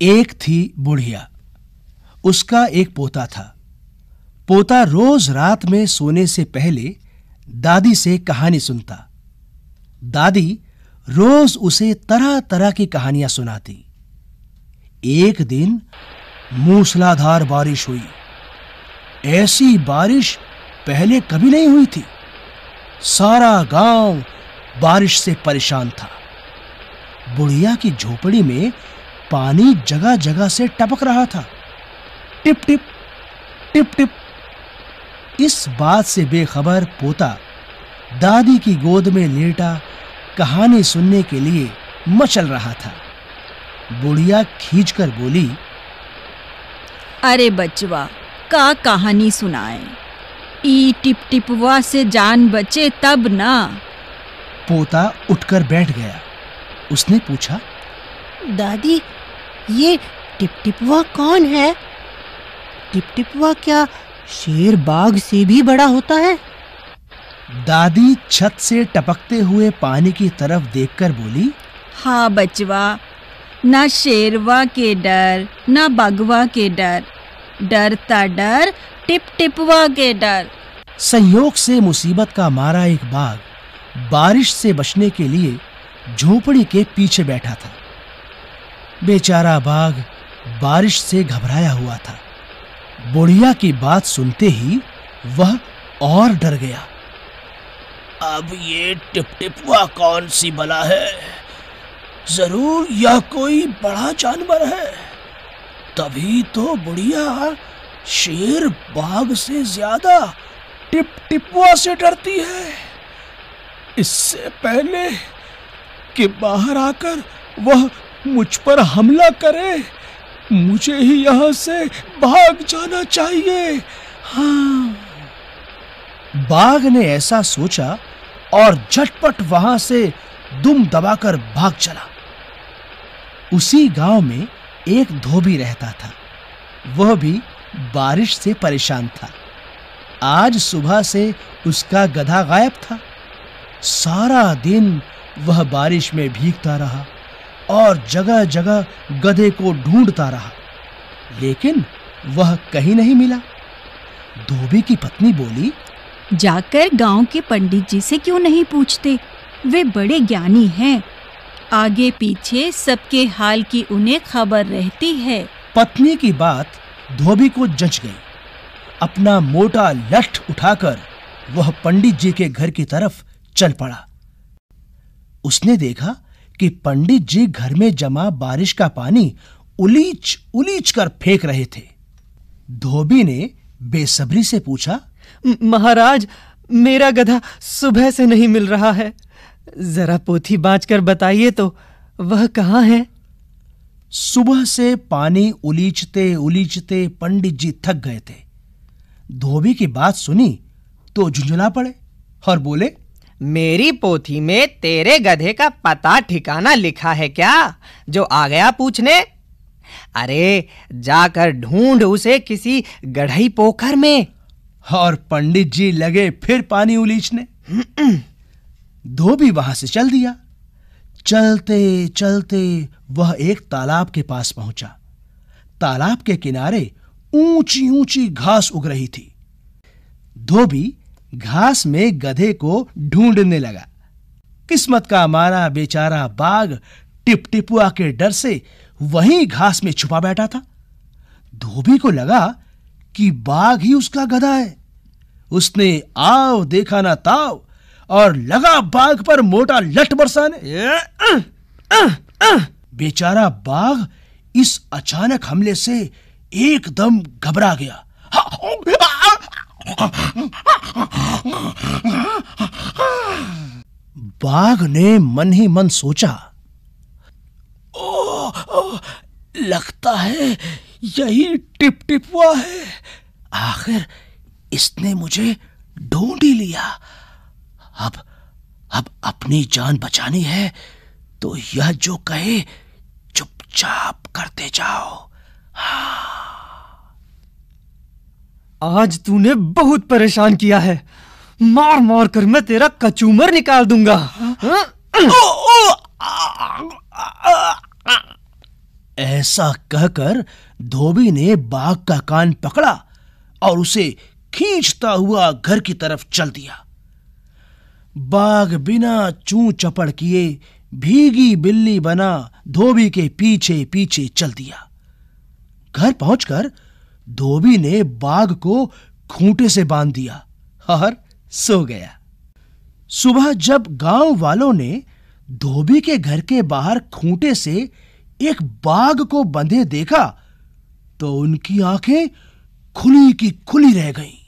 एक थी बुढ़िया। उसका एक पोता था। पोता रोज रात में सोने से पहले दादी से कहानी सुनता। दादी रोज उसे तरह-तरह की कहानियां सुनाती। एक दिन मूसलाधार बारिश हुई। ऐसी बारिश पहले कभी नहीं हुई थी। सारा गांव बारिश से परेशान था। बुढ़िया की झोपड़ी में पानी जगह-जगह से टपक रहा था। Tip-tip, tip-tip. इस बात से बेखबर पोता दादी की गोद में लेटा कहानी सुनने के लिए मचल रहा था। बुढ़िया खींचकर बोली, अरे बचवा, का कहानी सुनाए? ई टिप टिपवा से जान बचे तब ना। पोता उठकर बैठ गया। उसने पूछा, दादी, ये टिपटिपवा कौन है? टिपटिपवा क्या शेर बाघ से भी बड़ा होता है? दादी छत से टपकते हुए पानी की तरफ देखकर बोली, हाँ बचवा, ना शेरवा के डर ना बाघवा के डर, डरता डर टिप टिपवा के डर। संयोग से मुसीबत का मारा एक बाघ बारिश से बचने के लिए झोपड़ी के पीछे बैठा था। बेचारा बाघ बारिश से घबराया हुआ था। बुढ़िया की बात सुनते ही वह और डर गया। अब ये टिपटिपवा कौन सी बला है? जरूर यह कोई बड़ा जानवर है। तभी तो बुढ़िया शेर बाघ से ज्यादा टिपटिपवा से डरती है। इससे पहले कि बाहर आकर वह मुझ पर हमला करे, मुझे ही यहां से भाग जाना चाहिए। हाँ। बाघ ने ऐसा सोचा और झटपट वहां से दुम दबाकर भाग चला। उसी गांव में एक धोबी रहता था। वह भी बारिश से परेशान था। आज सुबह से उसका गधा गायब था। सारा दिन वह बारिश में भीगता रहा और जगह-जगह गधे को ढूंढता रहा, लेकिन वह कहीं नहीं मिला। धोबी की पत्नी बोली, जाकर गांव के पंडित जी से क्यों नहीं पूछते? वे बड़े ज्ञानी हैं। आगे पीछे सबके हाल की उन्हें खबर रहती है। पत्नी की बात धोबी को जच गई। अपना मोटा लठ उठाकर वह पंडित जी के घर की तरफ चल पड़ा। उसने देखा कि पंडित जी घर में जमा बारिश का पानी उलीच कर फेंक रहे थे। धोबी ने बेसब्री से पूछा, महाराज, मेरा गधा सुबह से नहीं मिल रहा है। जरा पोथी बांचकर बताइए तो वह कहाँ है? सुबह से पानी उलीचते उलीचते पंडित जी थक गए थे। धोबी की बात सुनी तो झुंझुला पड़े और बोले, मेरी पोथी में तेरे गधे का पता ठिकाना लिखा है क्या, जो आ गया पूछने? अरे जाकर ढूंढ उसे किसी गढ़ई पोखर में। और पंडित जी लगे फिर पानी उलीचने। धोबी वहां से चल दिया। चलते चलते वह एक तालाब के पास पहुंचा। तालाब के किनारे ऊंची ऊंची घास उग रही थी। धोबी घास में गधे को ढूंढने लगा। किस्मत का मारा बेचारा बाघ टिपटिपुआ के डर से वहीं घास में छुपा बैठा था। धोबी को लगा कि बाघ ही उसका गधा है। उसने आओ देखा ना ताव और लगा बाघ पर मोटा लठ बरसाने। बेचारा बाघ इस अचानक हमले से एकदम घबरा गया। बाघ ने मन ही मन सोचा, लगता है यही टिपटिपुआ है। आखिर इसने मुझे ढूंढ ही लिया। अब अपनी जान बचानी है तो यह जो कहे चुपचाप करते जाओ। आज तूने बहुत परेशान किया है। मार मार कर मैं तेरा कचूमर निकाल दूंगा। ऐसा कहकर धोबी ने बाघ का कान पकड़ा और उसे खींचता हुआ घर की तरफ चल दिया। बाघ बिना चूं चपड़ किए भीगी बिल्ली बना धोबी के पीछे पीछे चल दिया। घर पहुंचकर धोबी ने बाघ को खूंटे से बांध दिया और सो गया। सुबह जब गांव वालों ने धोबी के घर के बाहर खूंटे से एक बाघ को बंधे देखा तो उनकी आंखें खुली की खुली रह गईं।